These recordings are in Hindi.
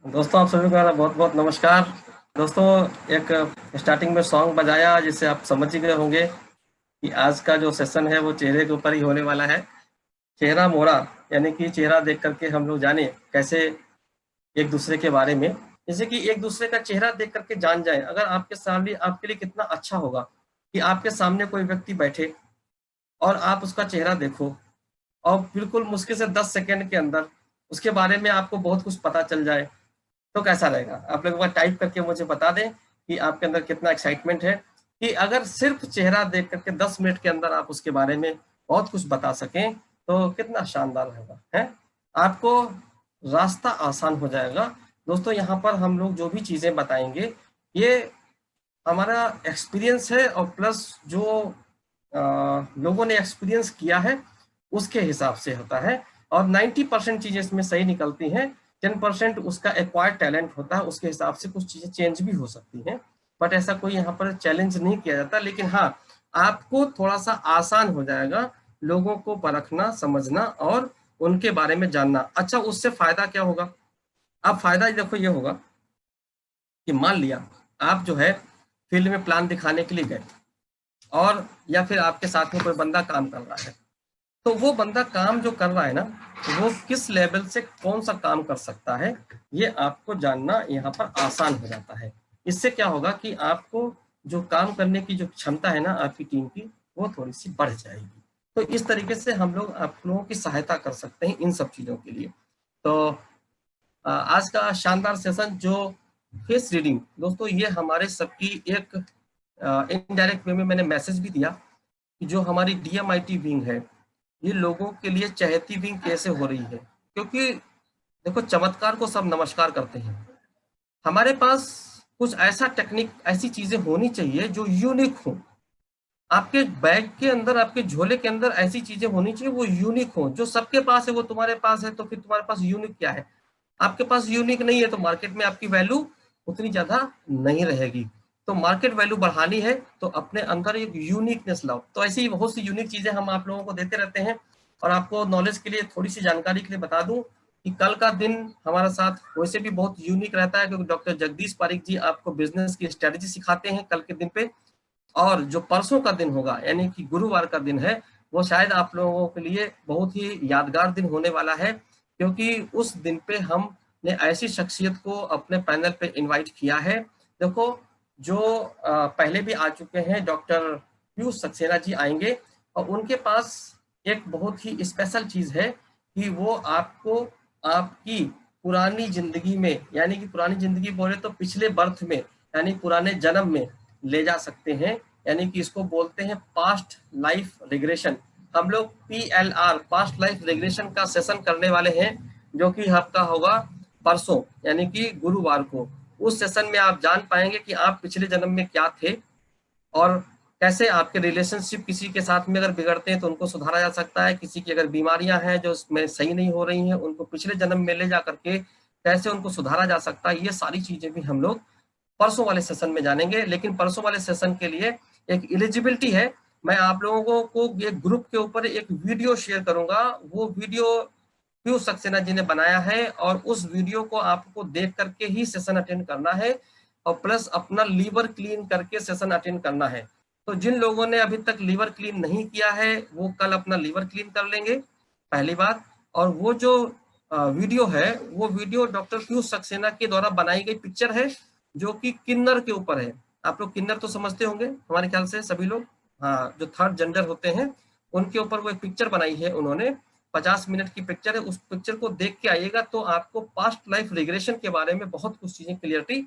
दोस्तों, आप सभी को मेरा बहुत बहुत नमस्कार। दोस्तों, एक स्टार्टिंग में सॉन्ग बजाया जिससे आप समझ ही गए होंगे कि आज का जो सेशन है वो चेहरे के ऊपर ही होने वाला है। चेहरा मोहरा, यानी कि चेहरा देख करके हम लोग जाने कैसे एक दूसरे के बारे में, जैसे कि एक दूसरे का चेहरा देख करके जान जाए। अगर आपके सामने, आपके लिए कितना अच्छा होगा कि आपके सामने कोई व्यक्ति बैठे और आप उसका चेहरा देखो और बिल्कुल मुश्किल से 10 सेकंड के अंदर उसके बारे में आपको बहुत कुछ पता चल जाए। तो कैसा रहेगा? आप लोग एक बार टाइप करके मुझे बता दें कि आपके अंदर कितना एक्साइटमेंट है कि अगर सिर्फ चेहरा देख करके 10 मिनट के अंदर आप उसके बारे में बहुत कुछ बता सकें तो कितना शानदार होगा, है? आपको रास्ता आसान हो जाएगा। दोस्तों, यहाँ पर हम लोग जो भी चीजें बताएंगे ये हमारा एक्सपीरियंस है और प्लस जो लोगों ने एक्सपीरियंस किया है उसके हिसाब से होता है। और 90% चीजें इसमें सही निकलती हैं, 10% उसका एक्वायर्ड टैलेंट होता है, उसके हिसाब से कुछ चीजें चेंज भी हो सकती हैं। बट ऐसा कोई यहाँ पर चैलेंज नहीं किया जाता, लेकिन हाँ, आपको थोड़ा सा आसान हो जाएगा लोगों को परखना, समझना और उनके बारे में जानना। अच्छा, उससे फायदा क्या होगा? अब फायदा देखो ये होगा कि मान लिया आप जो है फील्ड में प्लान दिखाने के लिए गए और या फिर आपके साथ में कोई बंदा काम कर रहा है, तो वो बंदा काम जो कर रहा है ना, वो किस लेवल से कौन सा काम कर सकता है, ये आपको जानना यहाँ पर आसान हो जाता है। इससे क्या होगा कि आपको जो काम करने की जो क्षमता है ना आपकी टीम की, वो थोड़ी सी बढ़ जाएगी। तो इस तरीके से हम लोग आप लोगों की सहायता कर सकते हैं इन सब चीज़ों के लिए। तो आज का शानदार सेशन जो फेस रीडिंग, दोस्तों ये हमारे सबकी एक इनडायरेक्ट वे में मैंने मैसेज भी दिया कि जो हमारी डीएमआईटी विंग है, ये लोगों के लिए चहेती विंग कैसे हो रही है। क्योंकि देखो, चमत्कार को सब नमस्कार करते हैं। हमारे पास कुछ ऐसा टेक्निक, ऐसी चीजें होनी चाहिए जो यूनिक हो। आपके बैग के अंदर, आपके झोले के अंदर ऐसी चीजें होनी चाहिए वो यूनिक हो। जो सबके पास है वो तुम्हारे पास है, तो फिर तुम्हारे पास यूनिक क्या है? आपके पास यूनिक नहीं है तो मार्केट में आपकी वैल्यू उतनी ज्यादा नहीं रहेगी। तो मार्केट वैल्यू बढ़ानी है तो अपने अंदर एक यूनिकनेस लाओ। तो ऐसी ही बहुत सी यूनिक चीजें हम आप लोगों को देते रहते हैं। और आपको नॉलेज के लिए, थोड़ी सी जानकारी के लिए बता दूं कि कल का दिन हमारा साथ वैसे भी बहुत यूनिक रहता है, क्योंकि डॉक्टर जगदीश पारिक जी आपको बिजनेस की स्ट्रेटेजी सिखाते हैं कल के दिन पे। और जो परसों का दिन होगा, यानी कि गुरुवार का दिन है, वो शायद आप लोगों के लिए बहुत ही यादगार दिन होने वाला है, क्योंकि उस दिन पे हमने ऐसी शख्सियत को अपने पैनल पे इनवाइट किया है। देखो, जो पहले भी आ चुके हैं, डॉक्टर पीयूष सक्सेना जी आएंगे और उनके पास एक बहुत ही स्पेशल चीज है कि वो आपको आपकी पुरानी जिंदगी में, यानी कि पुरानी जिंदगी बोले तो पिछले बर्थ में, यानी पुराने जन्म में ले जा सकते हैं। यानी कि इसको बोलते हैं पास्ट लाइफ रिग्रेशन। हम लोग PLR, पास्ट लाइफ रिग्रेशन का सेशन करने वाले हैं, जो कि आपका होगा परसों, यानी कि गुरुवार को। उस सेशन में आप जान पाएंगे कि आप पिछले जन्म में क्या थे और कैसे आपके रिलेशनशिप किसी के साथ में अगर बिगड़ते हैं तो उनको सुधारा जा सकता है। किसी की अगर बीमारियां हैं जो उसमें सही नहीं हो रही हैं, उनको पिछले जन्म में ले जा करके कैसे उनको सुधारा जा सकता है, ये सारी चीजें भी हम लोग परसों वाले सेशन में जानेंगे। लेकिन परसों वाले सेशन के लिए एक एलिजिबिलिटी है। मैं आप लोगों को एक ग्रुप के ऊपर एक वीडियो शेयर करूंगा। वो वीडियो पीयूष सक्सेना जी ने बनाया है और उस वीडियो को आपको देख करके ही सेशन अटेंड करना है और प्लस अपना लीवर क्लीन करके सेशन अटेंड करना है। तो जिन लोगों ने अभी तक लीवर क्लीन नहीं किया है वो कल अपना लीवर क्लीन कर लेंगे, पहली बात। और वो जो वीडियो है, वो वीडियो डॉक्टर पीयूष सक्सेना के द्वारा बनाई गई पिक्चर है, जो कि किन्नर के ऊपर है। आप लोग किन्नर तो समझते होंगे हमारे ख्याल से सभी लोग, हाँ, जो थर्ड जेंडर होते हैं उनके ऊपर वो एक पिक्चर बनाई है उन्होंने। 50 मिनट की पिक्चर है। उस पिक्चर को देख के आइएगा तो आपको पास्ट लाइफ रिग्रेशन के बारे में बहुत कुछ चीजें क्लियरिटी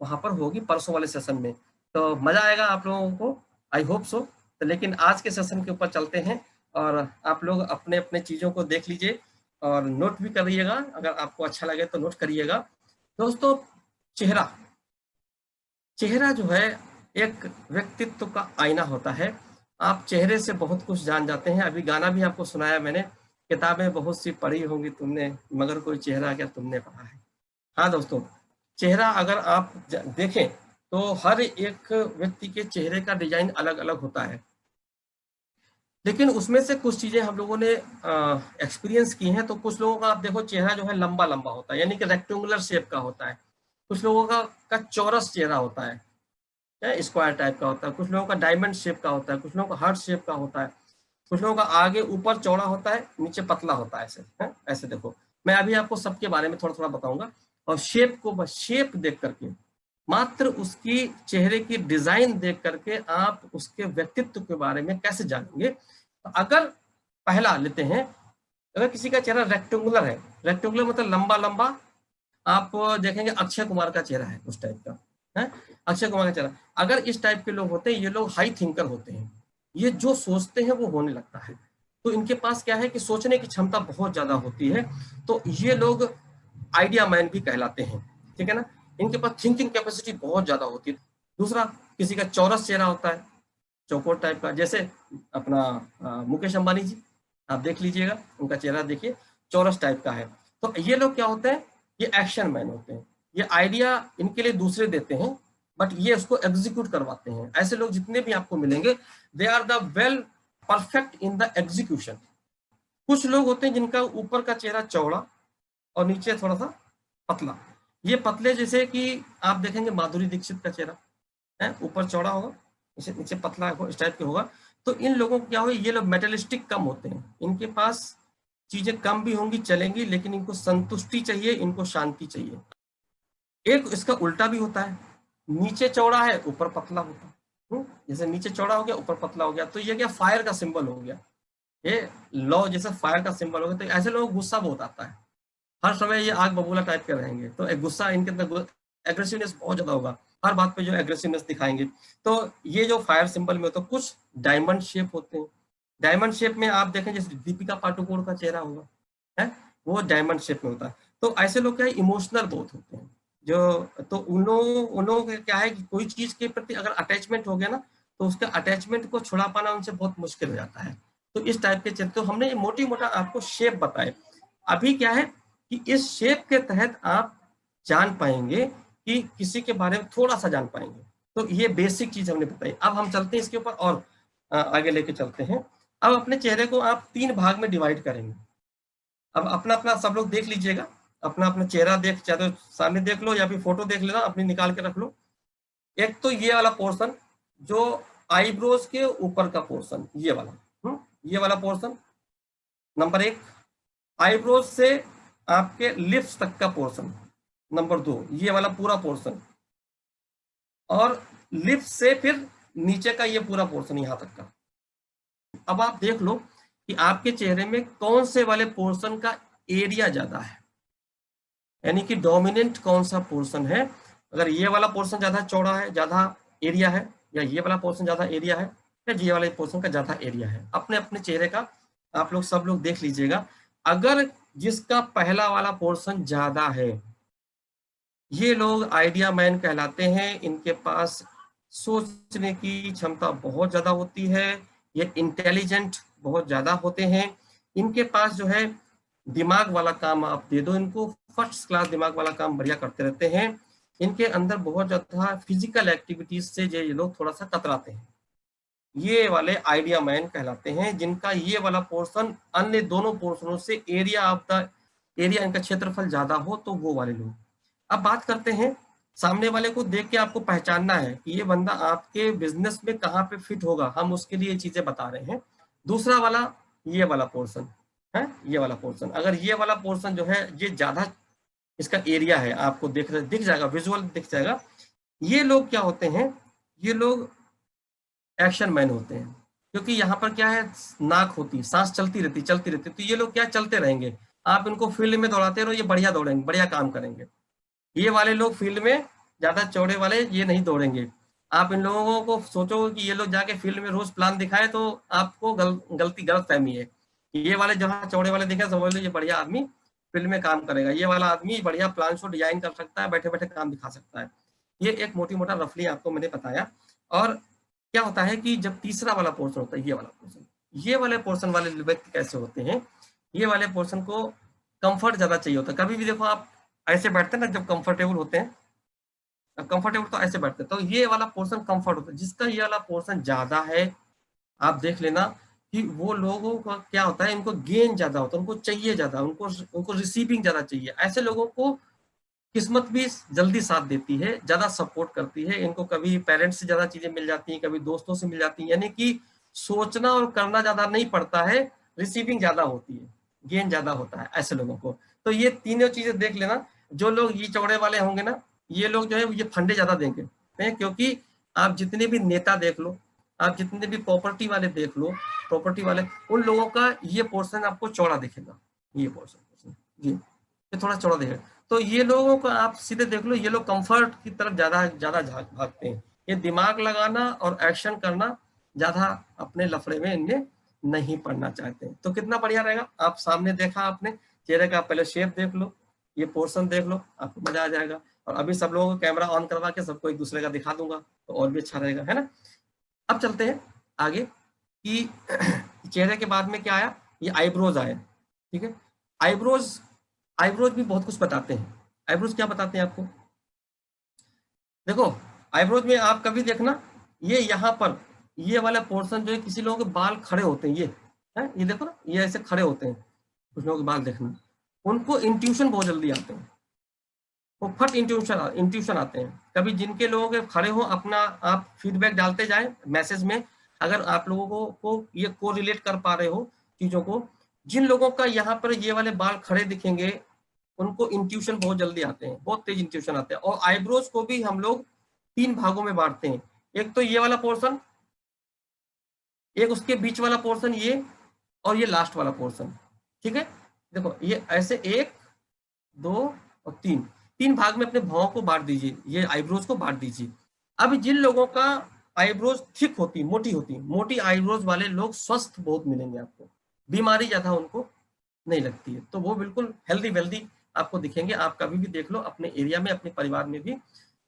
वहां पर होगी परसों वाले सेशन में। तो मजा आएगा आप लोगों को, आई होप सो। तो लेकिन आज के सेशन के ऊपर चलते हैं और आप लोग अपने अपने चीजों को देख लीजिए और नोट भी करिएगा। अगर आपको अच्छा लगे तो नोट करिएगा। दोस्तों, चेहरा चेहरा जो है एक व्यक्तित्व का आईना होता है। आप चेहरे से बहुत कुछ जान जाते हैं। अभी गाना भी आपको सुनाया मैंने, किताबें बहुत सी पढ़ी होंगी तुमने मगर कोई चेहरा क्या तुमने पढ़ा है। हाँ दोस्तों, चेहरा अगर आप देखें तो हर एक व्यक्ति के चेहरे का डिजाइन अलग अलग होता है। लेकिन उसमें से कुछ चीजें हम लोगों ने एक्सपीरियंस की हैं। तो कुछ लोगों का आप देखो चेहरा जो है लंबा लंबा होता है, यानी कि रेक्टेंगुलर शेप का होता है। कुछ लोगों का चौरस चेहरा होता है, स्क्वायर टाइप का होता है। कुछ लोगों का डायमंड शेप का होता है, कुछ लोगों का हार्ट शेप का होता है। कुछ लोगों का आगे ऊपर चौड़ा होता है, नीचे पतला होता है, ऐसे देखो। मैं अभी आपको सबके बारे में थोड़ा थोड़ा बताऊंगा। और शेप को बस शेप देख करके, मात्र उसकी चेहरे की डिजाइन देख करके आप उसके व्यक्तित्व के बारे में कैसे जानेंगे। तो अगर पहला लेते हैं, अगर किसी का चेहरा रेक्टेंगुलर है, रेक्टेंगुलर मतलब लंबा लंबा, आप देखेंगे अक्षय कुमार का चेहरा है उस टाइप का, है अक्षय कुमार का चेहरा। अगर इस टाइप के लोग होते हैं, ये लोग हाई थिंकर होते हैं। ये जो सोचते हैं वो होने लगता है। तो इनके पास क्या है कि सोचने की क्षमता बहुत ज्यादा होती है। तो ये लोग आइडिया मैन भी कहलाते हैं, ठीक है ना। इनके पास थिंकिंग कैपेसिटी बहुत ज्यादा होती है। दूसरा, किसी का चौरस चेहरा होता है, चौकोर टाइप का, जैसे अपना मुकेश अंबानी जी, आप देख लीजिएगा उनका चेहरा देखिए, चौरस टाइप का है। तो ये लोग क्या होते हैं, ये एक्शन मैन होते हैं। ये आइडिया इनके लिए दूसरे देते हैं, बट ये उसको एग्जीक्यूट करवाते हैं। ऐसे लोग जितने भी आपको मिलेंगे, they are the well perfect in the execution. कुछ लोग होते हैं जिनका ऊपर का चेहरा चौड़ा और नीचे थोड़ा सा पतला। ये पतले, जैसे कि आप देखेंगे माधुरी दीक्षित का चेहरा है, ऊपर चौड़ा होगा, नीचे नीचे पतला इस टाइप के होगा। तो इन लोगों को क्या हो, ये लोग मेटलिस्टिक कम होते हैं। इनके पास चीजें कम भी होंगी, चलेंगी, लेकिन इनको संतुष्टि चाहिए, इनको शांति चाहिए। एक इसका उल्टा भी होता है, नीचे चौड़ा है ऊपर पतला होता है। जैसे नीचे चौड़ा हो गया ऊपर पतला हो गया, तो ये क्या फायर का सिंबल हो गया। ये लॉ जैसे फायर का सिंबल हो गया। तो ऐसे लोगों को गुस्सा बहुत आता है, हर समय ये आग बबूला टाइप के रहेंगे। तो एक गुस्सा इनके अंदर, एग्रेसिवनेस बहुत ज्यादा होगा, हर बात पे जो एग्रेसिवनेस दिखाएंगे। तो ये जो फायर सिंबल में, तो कुछ डायमंड शेप होते हैं। डायमंड शेप में आप देखें, जैसे दीपिका पाटुकोण का चेहरा होगा, है वो डायमंड शेप में होता है। तो ऐसे लोग क्या है, इमोशनल बहुत होते हैं। जो तो उन लोगों का क्या है कि कोई चीज के प्रति अगर अटैचमेंट हो गया ना, तो उसके अटैचमेंट को छुड़ा पाना उनसे बहुत मुश्किल हो जाता है। तो इस टाइप के चीज, तो हमने मोटी मोटा आपको शेप बताए। अभी क्या है कि इस शेप के तहत आप जान पाएंगे कि किसी के बारे में थोड़ा सा जान पाएंगे। तो ये बेसिक चीज हमने बताई। अब हम चलते हैं इसके ऊपर और आगे लेके चलते हैं। अब अपने चेहरे को आप 3 भाग में डिवाइड करेंगे। अब अपना अपना सब लोग देख लीजिएगा, अपना अपना चेहरा देख, चाहे तो सामने देख लो या फिर फोटो देख लेना, अपनी निकाल के रख लो। एक तो ये वाला पोर्शन, जो आईब्रोज के ऊपर का पोर्शन, ये वाला, ये वाला पोर्शन नंबर 1। आईब्रोज से आपके लिप्स तक का पोर्शन नंबर 2, ये वाला पूरा पोर्शन। और लिप्स से फिर नीचे का ये पूरा पोर्शन यहां तक का। अब आप देख लो कि आपके चेहरे में कौन से वाले पोर्शन का एरिया ज्यादा है, यानी कि डोमिनेंट कौन सा पोर्शन है। अगर ये वाला पोर्शन ज्यादा चौड़ा है, ज्यादा एरिया है, या ये वाला पोर्शन ज्यादा एरिया है, या ये वाले पोर्शन का ज्यादा एरिया है, अपने अपने चेहरे का आप लोग सब लोग देख लीजिएगा। अगर जिसका पहला वाला पोर्शन ज्यादा है, ये लोग आइडिया मैन कहलाते हैं। इनके पास सोचने की क्षमता बहुत ज्यादा होती है, ये इंटेलिजेंट बहुत ज्यादा होते हैं। इनके पास जो है दिमाग वाला काम आप दे दो इनको, फर्स्ट क्लास दिमाग वाला काम बढ़िया करते रहते हैं। इनके अंदर बहुत ज्यादा फिजिकल एक्टिविटीज से ये लोग थोड़ा सा कतराते हैं। ये वाले आइडिया मैन कहलाते हैं, जिनका ये वाला पोर्शन अन्य दोनों पोर्शनों से एरिया ऑफ द एरिया, इनका क्षेत्रफल ज्यादा हो, तो वो वाले लोग। अब बात करते हैं, सामने वाले को देख के आपको पहचानना है कि ये बंदा आपके बिजनेस में कहाँ पे फिट होगा, हम उसके लिए चीजें बता रहे हैं। दूसरा वाला, ये वाला पोर्शन है, ये वाला पोर्शन, अगर ये वाला पोर्शन जो है ये ज्यादा इसका एरिया है, आपको दिख जाएगा, विजुअल दिख जाएगा। ये लोग क्या होते हैं, ये लोग एक्शन मैन होते हैं। क्योंकि यहाँ पर क्या है, नाक होती, सांस चलती रहती, तो ये लोग क्या चलते रहेंगे। आप इनको फील्ड में दौड़ाते रहो, ये बढ़िया दौड़ेंगे, बढ़िया काम करेंगे। ये वाले लोग फील्ड में ज्यादा चौड़े वाले ये नहीं दौड़ेंगे। आप इन लोगों को सोचो कि ये लोग जाके फील्ड में रोज प्लान दिखाए, तो आपको गलत फहमी है। ये वाले जहाँ चौड़े वाले दिखे, समझ लो ये बढ़िया आदमी फील्ड में काम करेगा, ये वाला आदमी बढ़िया प्लान शो डिजाइन कर सकता है, बैठे बैठे काम दिखा सकता है। ये एक मोटी मोटा रफली आपको मैंने बताया। और क्या होता है कि जब तीसरा वाला पोर्शन होता है, ये वाला पोर्शन, ये वाले पोर्शन वाले व्यक्ति कैसे होते हैं, ये वाले पोर्शन को कंफर्ट ज्यादा चाहिए होता है। कभी भी देखो आप ऐसे बैठते हैं ना, जब कंफर्टेबल होते हैं, कंफर्टेबल तो ऐसे बैठते हैं, तो ये वाला पोर्शन कंफर्ट होता है। जिसका ये वाला पोर्शन ज्यादा है, आप देख लेना, कि वो लोगों का क्या होता है, इनको गेन ज्यादा होता है, उनको चाहिए ज्यादा, उनको उनको रिसीविंग ज्यादा चाहिए। ऐसे लोगों को किस्मत भी जल्दी साथ देती है, ज्यादा सपोर्ट करती है, इनको कभी पेरेंट्स से ज्यादा चीजें मिल जाती हैं, कभी दोस्तों से मिल जाती हैं, यानी कि सोचना और करना ज्यादा नहीं पड़ता है, रिसीविंग ज्यादा होती है, गेन ज्यादा होता है ऐसे लोगों को। तो ये तीनों चीजें देख लेना। जो लोग ये चौड़े वाले होंगे ना, ये लोग जो है ये फंडे ज्यादा देंगे, क्योंकि आप जितने भी नेता देख लो, आप जितने भी प्रॉपर्टी वाले देख लो, प्रॉपर्टी वाले, उन लोगों का ये पोर्शन आपको चौड़ा दिखेगा, ये पोर्शन जी, ये थोड़ा चौड़ा दिखेगा। तो ये लोगों को आप सीधे देख लो, ये लोग कंफर्ट की तरफ ज्यादा ज्यादा भागते हैं, ये दिमाग लगाना और एक्शन करना ज्यादा अपने लफड़े में इनमें नहीं पड़ना चाहते। तो कितना बढ़िया रहेगा, आप सामने देखा आपने चेहरे का, पहले शेप देख लो, ये पोर्शन देख लो, आपको मजा आ जाएगा। और अभी सब लोगों को कैमरा ऑन करवा के सबको एक दूसरे का दिखा दूंगा, तो और भी अच्छा रहेगा, है ना। अब चलते हैं आगे कि चेहरे के बाद में क्या आया, ये आईब्रोज आया, ठीक है। आईब्रोज, आईब्रोज भी बहुत कुछ बताते हैं। आईब्रोज क्या बताते हैं आपको, देखो आईब्रोज में आप कभी देखना, ये यहाँ पर ये वाला पोर्शन जो है, किसी लोगों के बाल खड़े होते हैं, ये है, ये देखो ना, ये ऐसे खड़े होते हैं, कुछ लोगों के बाल देखना, उनको इंट्यूशन बहुत जल्दी आते हैं, वो फट इंट्यूशन आते हैं। कभी जिनके लोगों के खड़े हो, अपना आप फीडबैक डालते जाए मैसेज में, अगर आप लोगों को ये को रिलेट कर पा रहे हो चीजों को, जिन लोगों का यहाँ पर ये वाले बाल खड़े दिखेंगे, उनको इंट्यूशन बहुत जल्दी आते हैं, बहुत तेज इंट्यूशन आते हैं। और आईब्रोज को भी हम लोग 3 भागों में बांटते हैं, एक तो ये वाला पोर्शन, एक उसके बीच वाला पोर्शन ये, और ये लास्ट वाला पोर्शन, ठीक है। देखो ये ऐसे 1 2 और 3, 3 भाग में अपने भावों को बांट दीजिए, ये आईब्रोज को बांट दीजिए। अब जिन लोगों का आईब्रोज थिक होती, मोटी होती, मोटी आईब्रोज वाले लोग स्वस्थ बहुत मिलेंगे आपको, बीमारी ज्यादा उनको नहीं लगती है, तो वो बिल्कुल हेल्दी वेल्दी आपको दिखेंगे। आप कभी भी देख लो अपने एरिया में, अपने परिवार में भी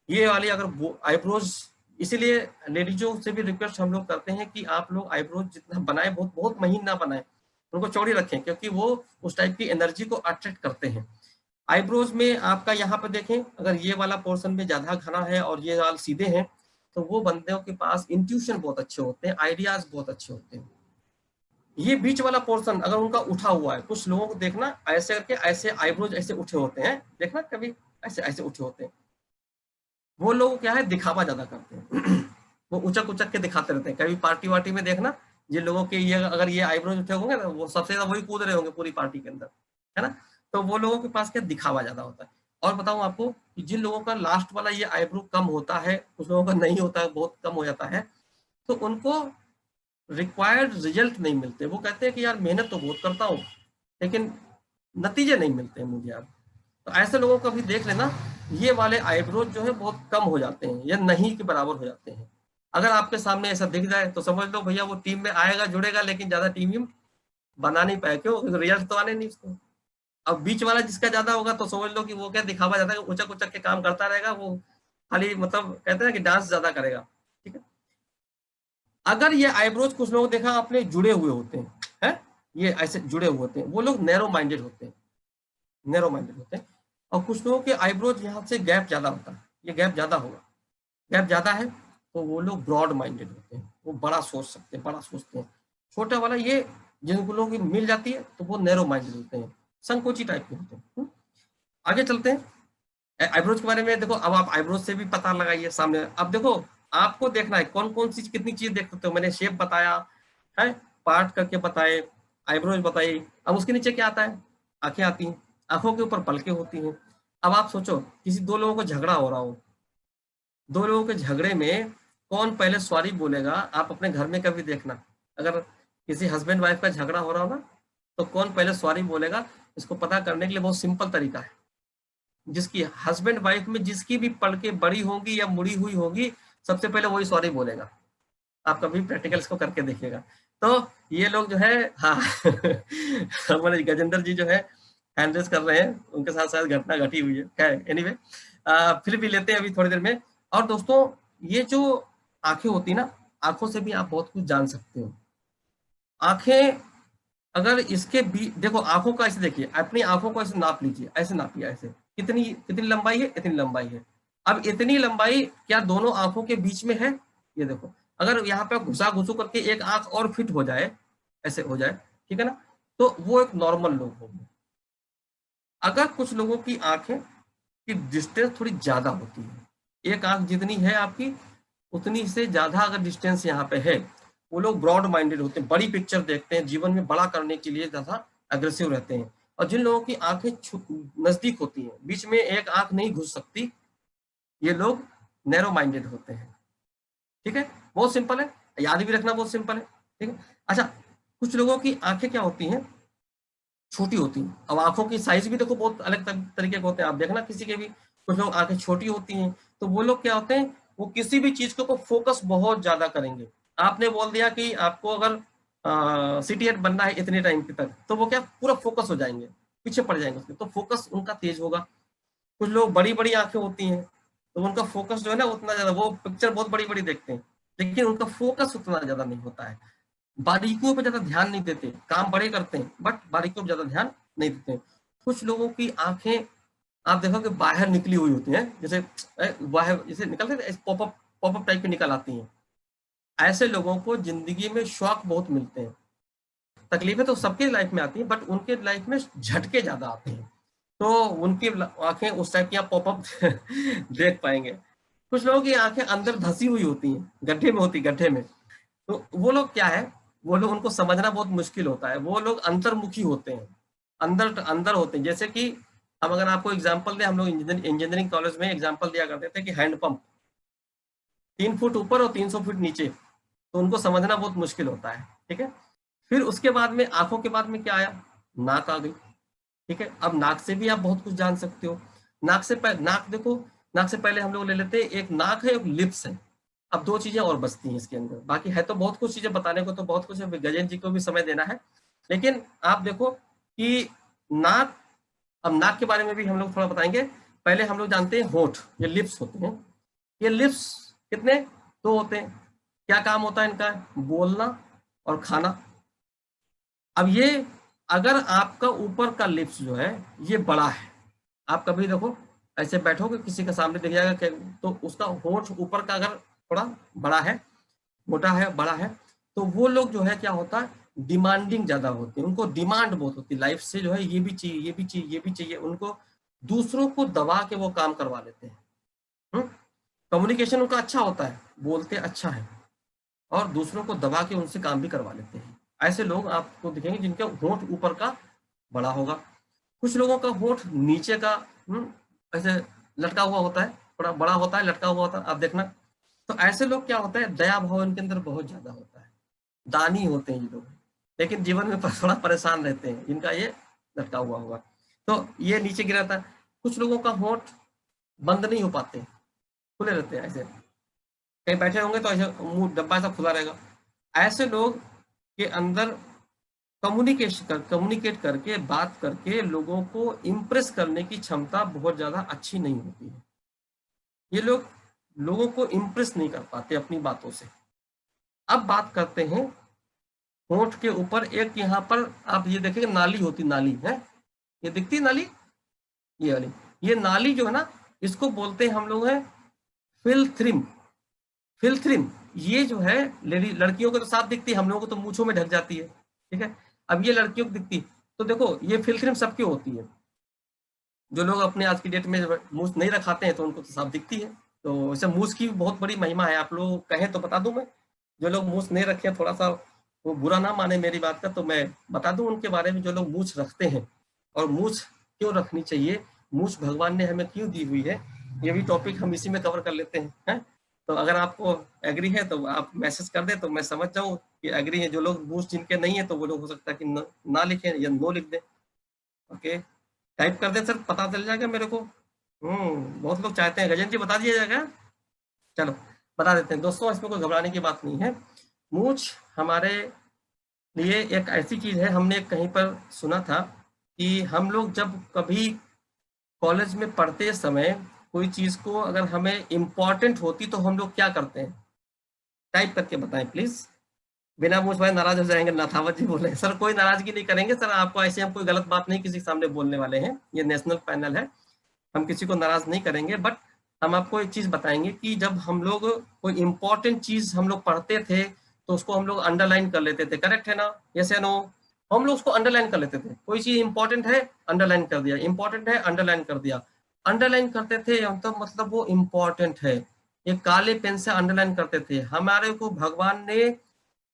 ये वाली अगर आईब्रोज, इसीलिए लेडीजों से भी रिक्वेस्ट हम लोग करते हैं कि आप लोग आईब्रोज जितना बनाए, बहुत बहुत महीन ना बनाए, उनको चौड़ी रखें, क्योंकि वो उस टाइप की एनर्जी को अट्रैक्ट करते हैं। आईब्रोज में आपका यहाँ पर देखें, अगर ये वाला पोर्शन में ज्यादा घना है और ये वाल सीधे हैं, तो वो बंदों के पास इंट्यूशन बहुत अच्छे होते हैं, आइडियाज बहुत अच्छे होते हैं। ये बीच वाला पोर्शन अगर उनका उठा हुआ है, कुछ लोगों को देखना ऐसे करके, ऐसे आईब्रोज ऐसे उठे होते हैं, देखना कभी ऐसे ऐसे उठे होते हैं, वो लोग क्या है, दिखावा ज्यादा करते हैं वो उचक उचक के दिखाते रहते हैं। कभी पार्टी वार्टी में देखना, जिन लोगों के ये अगर ये आईब्रोज उठे होंगे ना, वो सबसे ज्यादा वही कूद रहे होंगे पूरी पार्टी के अंदर, है ना। तो वो लोगों के पास क्या, दिखावा ज्यादा होता है। और बताऊं आपको कि जिन लोगों का लास्ट वाला ये आईब्रो कम होता है, कुछ लोगों का नहीं होता है, बहुत कम हो जाता है, तो उनको रिक्वायर्ड रिजल्ट नहीं मिलते। वो कहते हैं कि यार मेहनत तो बहुत करता हूँ, लेकिन नतीजे नहीं मिलते मुझे। अब तो ऐसे लोगों को भी देख लेना, ये वाले आईब्रोज जो है बहुत कम हो जाते हैं, या नहीं के बराबर हो जाते हैं। अगर आपके सामने ऐसा दिख जाए तो समझ लो भैया वो टीम में आएगा, जुड़ेगा, लेकिन ज्यादा टीम बना नहीं पाए, क्यों, रिजल्ट तो आने नहीं उसको। अब बीच वाला जिसका ज्यादा होगा तो समझ लो कि वो क्या, दिखावा ज्यादा, उचक उचक के काम करता रहेगा वो, खाली मतलब कहते हैं कि डांस ज्यादा करेगा, ठीक है। अगर ये आईब्रोज कुछ लोग देखा आपने जुड़े हुए होते हैं, ये ऐसे जुड़े हुए होते हैं, वो लोग नैरो माइंडेड होते हैं, नैरो माइंडेड होते हैं। और कुछ लोगों के आईब्रोज यहाँ से गैप ज्यादा होता है, ये गैप ज्यादा होगा, गैप ज्यादा है, तो वो लोग ब्रॉड माइंडेड होते हैं, वो बड़ा सोच सकते हैं, बड़ा सोचते हैं। छोटा वाला ये, जिनको लोगों की मिल जाती है तो वो नैरो माइंडेड होते हैं, संकोची टाइप के होते हैं। आगे चलते हैं आईब्रोज के बारे में। देखो अब आप आईब्रोज से भी पता लगाइए सामने। अब देखो आपको देखना है कौन कौन सी कितनी चीज देख सकते हो। मैंने शेप बताया है, पार्ट करके बताए, आईब्रोज बताई। अब उसके नीचे क्या आता है, आंखें आती हैं, आंखों के ऊपर पलकें होती हैं। अब आप सोचो किसी दो लोगों को झगड़ा हो रहा हो, दो लोगों के झगड़े में कौन पहले सॉरी बोलेगा। आप अपने घर में कभी देखना, अगर किसी हस्बैंड वाइफ का झगड़ा हो रहा हो ना, तो कौन पहले सॉरी बोलेगा। इसको पता करने के लिए बहुत सिंपल तरीका है, जिसकी हस्बैंड वाइफ में जिसकी भी पलकें बड़ी होंगी या मुड़ी हुई होगी, सबसे पहले वही सॉरी बोलेगा। आप कभी प्रैक्टिकल इसको करके देखिएगा। तो ये लोग जो है, हाँ हमारे गजेंद्र जी जो है हैंड रेस कर रहे हैं, उनके साथ साथ घटना घटी हुई है, एनीवे फिर भी लेते हैं अभी थोड़ी देर में। और दोस्तों ये जो आंखें होती ना, आंखों से भी आप बहुत कुछ जान सकते हो। आंखें अगर इसके भी देखो, आंखों का ऐसे देखिए, अपनी आंखों को ऐसे नाप लीजिए, ऐसे नापिए, ऐसे कितनी कितनी लंबाई है, इतनी लंबाई है। अब इतनी लंबाई क्या दोनों आंखों के बीच में है, ये देखो। अगर यहाँ पे घुसा घुसू करके एक आंख और फिट हो जाए, ऐसे हो जाए, ठीक है ना, तो वो एक नॉर्मल लोग हो गए। अगर कुछ लोगों की आंखें की डिस्टेंस थोड़ी ज्यादा होती है, एक आंख जितनी है आपकी उतनी से ज्यादा अगर डिस्टेंस यहाँ पे है, वो लोग ब्रॉड माइंडेड होते हैं, बड़ी पिक्चर देखते हैं, जीवन में बड़ा करने के लिए ज्यादा अग्रेसिव रहते हैं। और जिन लोगों की आंखें नजदीक होती हैं, बीच में एक आंख नहीं घुस सकती, ये लोग नैरो माइंडेड होते हैं। ठीक है, बहुत सिंपल है, याद भी रखना बहुत सिंपल है। ठीक है, अच्छा, कुछ लोगों की आंखें क्या होती हैं, छोटी होती हैं। अब आंखों की साइज भी देखो बहुत अलग तरीके के होते हैं, आप देखना किसी के भी, कुछ लोग आंखें छोटी होती हैं, तो वो लोग क्या होते हैं, वो किसी भी चीज के ऊपर फोकस बहुत ज्यादा करेंगे। आपने बोल दिया कि आपको अगर CTET बनना है इतने टाइम तक, तो वो क्या पूरा फोकस हो जाएंगे, पीछे पड़ जाएंगे उसके, तो फोकस उनका तेज होगा। कुछ लोग बड़ी बड़ी आंखें होती हैं, तो उनका फोकस जो है ना उतना ज्यादा, वो पिक्चर बहुत बड़ी बड़ी देखते हैं, लेकिन उनका फोकस उतना ज्यादा नहीं होता है, बारीकियों पर ज्यादा ध्यान नहीं देते, काम बड़े करते हैं बट बारीकियों पर ज्यादा ध्यान नहीं देते। कुछ लोगों की आंखें आप देखो कि बाहर निकली हुई होती हैं, जैसे बाहर जैसे निकलते पॉपअप पॉपअप टाइप की निकल आती हैं। ऐसे लोगों को जिंदगी में शौक बहुत मिलते हैं। तकलीफें तो सबके लाइफ में आती हैं, बट उनके लाइफ में झटके ज्यादा आते हैं, तो उनकी आंखें उस टाइप की आप पॉपअप देख पाएंगे। कुछ लोगों की आंखें अंदर धसी हुई होती हैं, गड्ढे में होती, गड्ढे में, तो वो लोग क्या है, वो लोग, उनको समझना बहुत मुश्किल होता है, वो लोग अंतर्मुखी होते हैं, अंदर अंदर होते हैं। जैसे कि हम अगर आपको एग्जांपल दें, हम लोग इंजीनियरिंग कॉलेज में एग्जांपल दिया करते थे कि हैंडपंप 3 फुट ऊपर और 300 फुट नीचे, तो उनको समझना बहुत मुश्किल होता है। ठीक है, फिर उसके बाद में आंखों के बाद में क्या आया, नाक आ गई। ठीक है, अब नाक से भी आप बहुत कुछ जान सकते हो। नाक से नाक देखो, नाक से पहले हम लोग ले लेते हैं, एक नाक है, एक लिप्स है। अब दो चीजें और बचती हैं इसके अंदर, बाकी है तो बहुत कुछ चीजें बताने को, तो बहुत कुछ है, गजेंद्र जी को भी समय देना है, लेकिन आप देखो कि नाक, अब नाक के बारे में भी हम लोग थोड़ा बताएंगे। पहले हम लोग जानते हैं होठ, ये लिप्स होते हैं। ये लिप्स कितने, दो होते हैं। क्या काम होता है इनका, बोलना और खाना। अब ये, अगर आपका ऊपर का लिप्स जो है ये बड़ा है, आप कभी देखो ऐसे बैठोगे किसी के सामने दिख जाएगा कि, तो उसका होठ ऊपर का अगर थोड़ा बड़ा है, मोटा है, बड़ा है, तो वो लोग जो है क्या होता है, डिमांडिंग ज्यादा होते हैं, उनको डिमांड बहुत होती है लाइफ से, जो है ये भी चाहिए, ये भी चाहिए, ये भी चाहिए, उनको दूसरों को दबा के वो काम करवा लेते हैं। कम्युनिकेशन उनका अच्छा होता है, बोलते अच्छा है, और दूसरों को दबा के उनसे काम भी करवा लेते हैं। ऐसे लोग आपको दिखेंगे जिनका होठ ऊपर का बड़ा होगा। कुछ लोगों का होठ नीचे का ऐसे लटका हुआ होता है, थोड़ा बड़ा होता है, लटका हुआ होता है, आप देखना। तो ऐसे लोग क्या होता है, दया भाव इनके अंदर बहुत ज्यादा होता है, दानी होते हैं ये लोग, लेकिन जीवन में थोड़ा परेशान रहते हैं, इनका ये लटका हुआ होगा, तो ये नीचे गिरा था। कुछ लोगों का होठ बंद नहीं हो पाते, खुले रहते हैं, ऐसे कहीं बैठे होंगे तो ऐसे मुंह डब्बा ऐसा खुला रहेगा। ऐसे लोग के अंदर कम्युनिकेट करके, बात करके लोगों को इम्प्रेस करने की क्षमता बहुत ज्यादा अच्छी नहीं होती है। ये लोग लोगों को इम्प्रेस नहीं कर पाते अपनी बातों से। अब बात करते हैं होंठ के ऊपर, एक यहाँ पर आप ये देखेंगे नाली होती, नाली है, ये दिखती नाली, ये वाली, ये नाली जो है ना, इसको बोलते हैं हम लोग है फिल्थ्रिम। फिल्थ्रिम, ये जो है लेडी लड़कियों को तो साफ दिखती है, हम लोगों को तो मूछों में ढक जाती है। ठीक है, अब ये लड़कियों को दिखती, तो देखो ये फिल्थ्रिम सबकी होती है। जो लोग अपने आज की डेट में मूछ नहीं रखाते हैं तो उनको तो साफ दिखती है। तो वैसे मूछ की बहुत बड़ी महिमा है, आप लोग कहें तो बता दूं मैं, जो लोग मूछ नहीं रखे, थोड़ा सा वो बुरा ना माने मेरी बात का, तो मैं बता दूं उनके बारे में, जो लोग मूछ रखते हैं, और मूछ क्यों रखनी चाहिए, मूछ भगवान ने हमें क्यों दी हुई है, ये भी टॉपिक हम इसी में कवर कर लेते हैं, है? तो अगर आपको एग्री है तो आप मैसेज कर दे, तो मैं समझ जाऊं कि एग्री है। जो लोग मूछ जिनके नहीं है तो वो लोग हो सकता है कि ना लिखें या नो लिख दें। ओके, टाइप कर दें सर, पता चल जाएगा मेरे को। बहुत लोग चाहते हैं, गजेंद्र जी बता दिया जाएगा। चलो बता देते हैं दोस्तों, इसमें कोई घबराने की बात नहीं है। मूछ हमारे लिए एक ऐसी चीज है, हमने कहीं पर सुना था कि हम लोग जब कभी कॉलेज में पढ़ते समय कोई चीज को अगर हमें इम्पोर्टेंट होती तो हम लोग क्या करते हैं, टाइप करके बताएं प्लीज। बिना मूछ भाई नाराज हो जाएंगे, नाथावत जी बोले। सर कोई नाराजगी नहीं करेंगे सर, आपको ऐसे हम कोई गलत बात नहीं किसी के सामने बोलने वाले हैं, ये नेशनल पैनल है, हम किसी को नाराज नहीं करेंगे। बट हम आपको एक चीज बताएंगे कि जब हम लोग कोई इंपॉर्टेंट चीज हम लोग पढ़ते थे तो उसको हम लोग अंडरलाइन कर लेते थे, करेक्ट है ना? यस या नो? हम लोग उसको अंडरलाइन कर लेते थे। कोई चीज इंपॉर्टेंट है, अंडरलाइन कर दिया, इंपॉर्टेंट है, अंडरलाइन कर दिया। अंडरलाइन करते थे तो मतलब वो इंपॉर्टेंट है, ये काले पेन से अंडरलाइन करते थे। हमारे को भगवान ने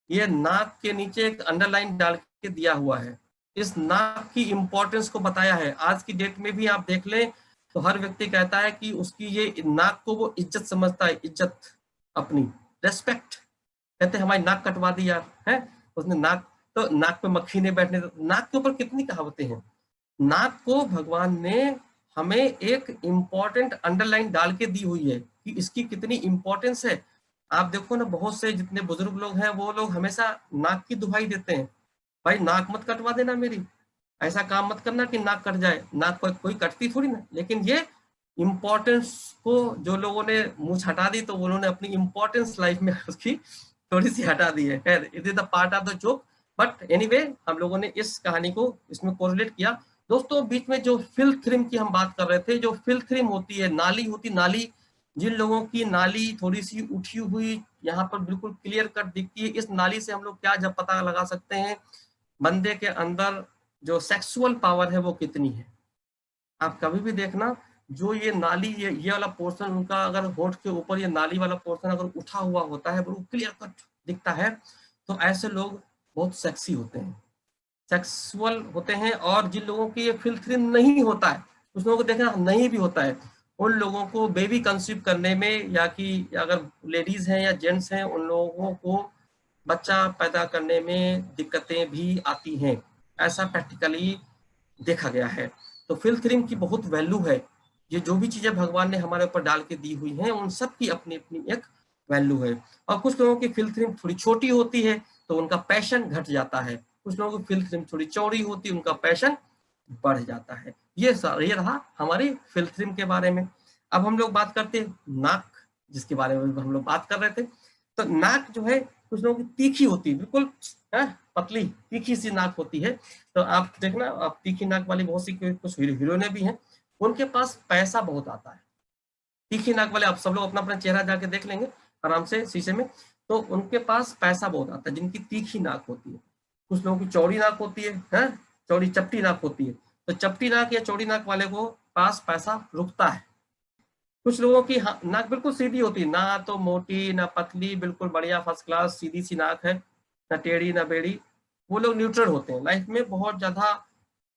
ये नाक के नीचे एक अंडरलाइन डाल के दिया हुआ है, इस नाक की इंपॉर्टेंस को बताया है। आज की डेट में भी आप देख लें तो हर व्यक्ति कहता है कि उसकी ये नाक को वो इज्जत समझता है, इज्जत, अपनी रेस्पेक्ट। कहते हमारी नाक कटवा दी यार, है उसने नाक, तो नाक पे मक्खी नहीं बैठने। नाक के ऊपर कितनी कहावतें हैं। नाक को भगवान ने हमें एक इंपॉर्टेंट अंडरलाइन डाल के दी हुई है कि इसकी कितनी इंपॉर्टेंस है। आप देखो ना, बहुत से जितने बुजुर्ग लोग हैं वो लोग हमेशा नाक की दुहाई देते हैं, भाई नाक मत कटवा देना मेरी, ऐसा काम मत करना कि नाक कट जाए। नाक कोई कटती थोड़ी ना, लेकिन ये इम्पोर्टेंस को जो लोगों ने मुंह हटा दी, तो उन्होंने अपनी इम्पोर्टेंस लाइफ में उसकी थोड़ी सी हटा दी है। खैर, it is the part of the joke, but anyway हम लोगों ने इस कहानी को इसमें कोरिलेट किया। दोस्तों, बीच में जो फिल्थ्रिम की हम बात कर रहे थे, जो फिल्थ्रिम होती है, नाली होती, नाली, जिन लोगों की नाली थोड़ी सी उठी हुई यहाँ पर बिल्कुल क्लियर कट दिखती है, इस नाली से हम लोग क्या जब पता लगा सकते हैं बंदे के अंदर जो सेक्सुअल पावर है वो कितनी है। आप कभी भी देखना, जो ये नाली, ये वाला पोर्शन उनका, अगर होठ के ऊपर ये नाली वाला पोर्शन अगर उठा हुआ होता है, वो क्लियर कट दिखता है, तो ऐसे लोग बहुत सेक्सी होते हैं, सेक्सुअल होते हैं। और जिन लोगों की ये फिल्थ्रिन नहीं होता है, कुछ लोगों को देखना नहीं भी होता है, उन लोगों को बेबी कंसीव करने में, या कि अगर लेडीज हैं या जेंट्स हैं, उन लोगों को बच्चा पैदा करने में दिक्कतें भी आती हैं, ऐसा प्रैक्टिकली देखा गया है। तो फिल्थ्रिम की बहुत वैल्यू है। ये जो भी चीजें भगवान ने हमारे ऊपर डाल के दी हुई हैं, उन सब की अपनी अपनी एक वैल्यू है। और कुछ लोगों की फिल्थ्रिम थोड़ी छोटी होती है तो उनका पैशन घट जाता है, कुछ लोगों की फिल्थ्रिम थोड़ी चौड़ी होती है, उनका पैशन बढ़ जाता है। ये रहा हमारी फिल्थ्रिम के बारे में। अब हम लोग बात करते हैं नाक, जिसके बारे में हम लोग बात कर रहे थे। तो नाक जो है, कुछ लोगों की तीखी होती है, बिल्कुल पतली तीखी सी नाक होती है। तो आप देखना, आप तीखी नाक वाली बहुत सी कुछ हीरोइनें भी हैं, उनके पास पैसा बहुत आता है। तीखी नाक वाले आप सब लोग अपना अपना चेहरा जाके देख लेंगे आराम से शीशे में, तो उनके पास पैसा बहुत आता है जिनकी तीखी नाक होती है। कुछ लोगों की चौड़ी नाक होती है, चौड़ी चपटी नाक होती है। तो चपटी नाक या चौड़ी नाक वाले को पास पैसा रुकता है। कुछ लोगों की नाक बिल्कुल सीधी होती है, ना तो मोटी ना पतली, बिल्कुल बढ़िया फर्स्ट क्लास सीधी सी नाक है, ना टेढ़ी ना बेड़ी। वो लोग न्यूट्रल होते हैं, लाइफ में बहुत ज्यादा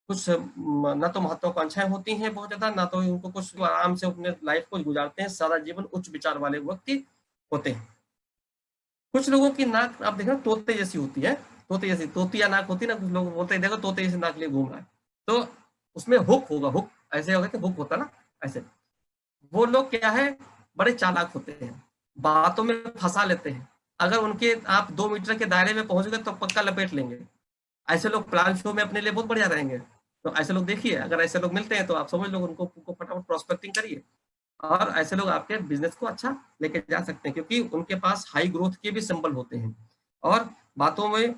कुछ ना तो महत्वाकांक्षाएं होती हैं बहुत ज्यादा, ना तो उनको कुछ, आराम से अपने लाइफ को गुजारते हैं, सारा जीवन उच्च विचार वाले व्यक्ति होते हैं। कुछ लोगों की नाक आप देखो तोते जैसी होती है, तोते जैसी, तोतिया नाक होती है ना, कुछ लोग बोलते हैं देखो तोते जैसी नाक लिए घूम रहा है, तो उसमें हुक होगा, हुक ऐसे होगा कि हुक होता ना ऐसे। वो लोग क्या है, बड़े चालाक होते हैं, बातों में फंसा लेते हैं। अगर उनके आप 2 मीटर के दायरे में पहुंच गए तो पक्का लपेट लेंगे। ऐसे लोग प्लान शो में अपने लिए बहुत बढ़िया रहेंगे। तो ऐसे लोग देखिए, अगर ऐसे लोग मिलते हैं तो आप समझ लो उनको फटाफट प्रोस्पेक्टिंग करिए, और ऐसे लोग आपके बिजनेस को अच्छा लेके जा सकते हैं, क्योंकि उनके पास हाई ग्रोथ के भी सिंबल होते हैं और बातों में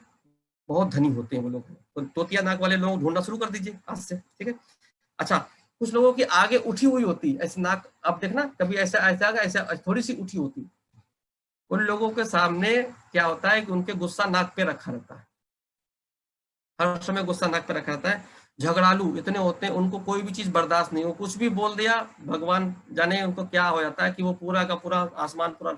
बहुत धनी होते हैं वो लोग। तो तोतिया नाक वाले लोग ढूंढना शुरू कर दीजिए आज से, ठीक है। अच्छा, कुछ लोगों की आगे उठी हुई होती है ऐसी नाक, आप देखना कभी ऐसा ऐसा ऐसा थोड़ी सी उठी होती, उन लोगों के सामने क्या होता है कि उनके गुस्सा नाक पे रखा रहता है, हर समय गुस्सा नाक पे रखा रहता है। झगड़ालू इतने होते हैं, उनको कोई भी चीज बर्दाश्त नहीं हो, कुछ भी बोल दिया भगवान जाने उनको क्या हो जाता है कि वो पूरा का पूरा आसमान पूरा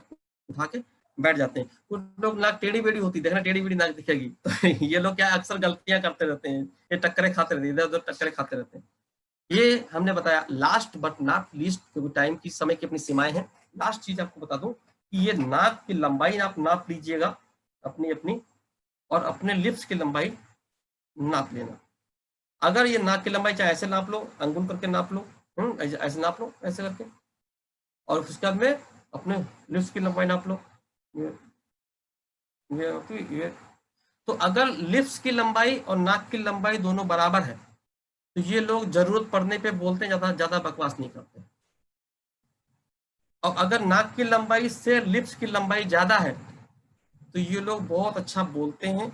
उठा के बैठ जाते हैं। कुछ लोग नाक टेढ़ी बेढ़ी होती, देखना टेढ़ी बेढ़ी नाक दिखेगी तो ये लोग क्या अक्सर गलतियां करते रहते हैं, ये टक्करे खाते रहते हैं, इधर उधर टक्करे खाते रहते हैं। ये हमने बताया। लास्ट बट नॉट लीस्ट, क्योंकि टाइम की, समय की अपनी सीमाएं हैं, लास्ट चीज आपको बता दूं कि ये नाक की लंबाई आप नाप लीजिएगा अपनी अपनी, और अपने लिप्स की लंबाई नाप लेना। अगर ये नाक की लंबाई चाहे ऐसे नाप लो, अंगुल करके नाप लो, ऐसे नाप लो ऐसे करके, और उसके बाद में अपने लिप्स की लंबाई नाप लो, ये। तो अगर लिप्स की लंबाई और नाक की लंबाई दोनों बराबर है तो ये लोग जरूरत पड़ने पे बोलते हैं, ज्यादा ज्यादा बकवास नहीं करते। और अगर नाक की लंबाई से लिप्स की लंबाई ज्यादा है तो ये लोग बहुत अच्छा बोलते हैं,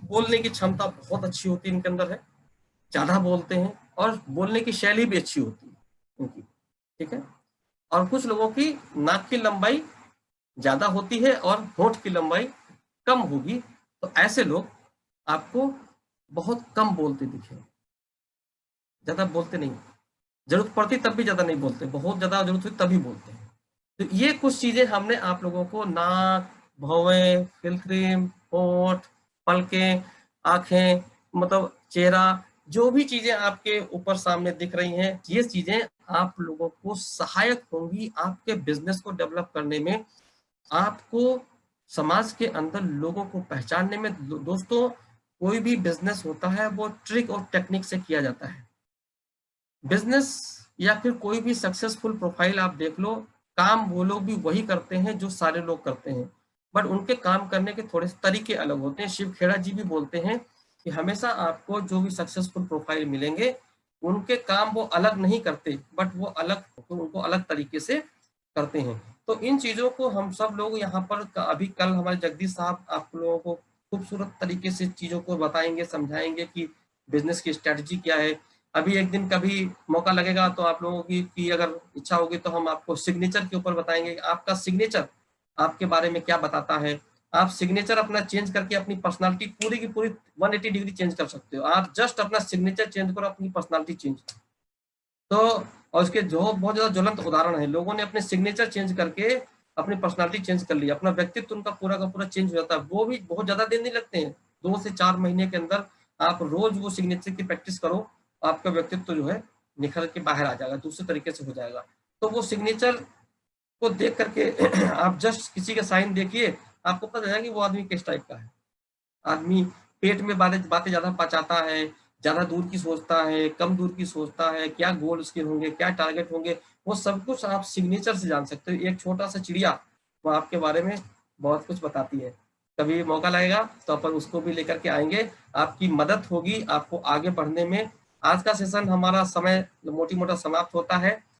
बोलने की क्षमता बहुत अच्छी होती है इनके अंदर है, ज्यादा बोलते हैं, और बोलने की शैली भी अच्छी होती है इनकी, ठीक है। और कुछ लोगों की नाक की लंबाई ज्यादा होती है और होंठ की लंबाई कम होगी, तो ऐसे लोग आपको बहुत कम बोलते दिखे, ज्यादा बोलते नहीं, जरूरत पड़ती तब भी ज्यादा नहीं बोलते, बहुत ज्यादा जरूरत हुई तभी बोलते हैं। तो ये कुछ चीजें हमने आप लोगों को नाक, भौवें, फिल्ट्रीम, होंठ, पलकें, आंखें, मतलब चेहरा, जो भी चीजें आपके ऊपर सामने दिख रही हैं, ये चीजें आप लोगों को सहायक होंगी आपके बिजनेस को डेवलप करने में, आपको समाज के अंदर लोगों को पहचानने में। दोस्तों, कोई भी बिजनेस होता है वो ट्रिक और टेक्निक से किया जाता है। बिजनेस या फिर कोई भी सक्सेसफुल प्रोफाइल आप देख लो, काम वो लोग भी वही करते हैं जो सारे लोग करते हैं, बट उनके काम करने के थोड़े से तरीके अलग होते हैं। शिव खेड़ा जी भी बोलते हैं कि हमेशा आपको जो भी सक्सेसफुल प्रोफाइल मिलेंगे, उनके काम वो अलग नहीं करते, बट वो अलग, तो उनको अलग तरीके से करते हैं। तो इन चीजों को हम सब लोग यहाँ पर अभी कल हमारे जगदीश साहब आप लोगों को खूबसूरत तरीके से चीजों को बताएंगे, समझाएंगे कि बिजनेस की स्ट्रेटजी क्या है। अभी एक दिन कभी मौका लगेगा तो आप लोगों की अगर इच्छा होगी तो हम आपको सिग्नेचर के ऊपर बताएंगे, आपका सिग्नेचर आपके बारे में क्या बताता है। आप सिग्नेचर अपना चेंज करके अपनी पर्सनालिटी पूरी की पूरी 180 डिग्री चेंज कर सकते हो। आप जस्ट अपना सिग्नेचर चेंज करो, अपनी पर्सनालिटी चेंज। तो और उसके जो बहुत ज्यादा ज्वलंत उदाहरण है, लोगों ने अपने सिग्नेचर चेंज करके अपनी पर्सनालिटी चेंज कर ली, अपना व्यक्तित्व उनका पूरा का पूरा चेंज हो जाता है। वो भी बहुत ज्यादा दिन नहीं लगते हैं, 2 से 4 महीने के अंदर आप रोज वो सिग्नेचर की प्रैक्टिस करो, आपका व्यक्तित्व जो है निखर के बाहर आ जाएगा, दूसरे तरीके से हो जाएगा। तो वो सिग्नेचर को देख करके आप जस्ट किसी का साइन देखिए, आपको पता चलेगा कि वो आदमी किस टाइप का है। आदमी पेट में बातें ज्यादा पचाता है, ज्यादा दूर की सोचता है, कम दूर की सोचता है, क्या गोल उसके होंगे, क्या टारगेट होंगे, वो सब कुछ आप सिग्नेचर से जान सकते हो। एक छोटा सा चिड़िया वो आपके बारे में बहुत कुछ बताती है। कभी मौका लगेगा तो अपन उसको भी लेकर के आएंगे, आपकी मदद होगी आपको आगे बढ़ने में। आज का सेशन हमारा समय मोटी मोटा समाप्त होता है।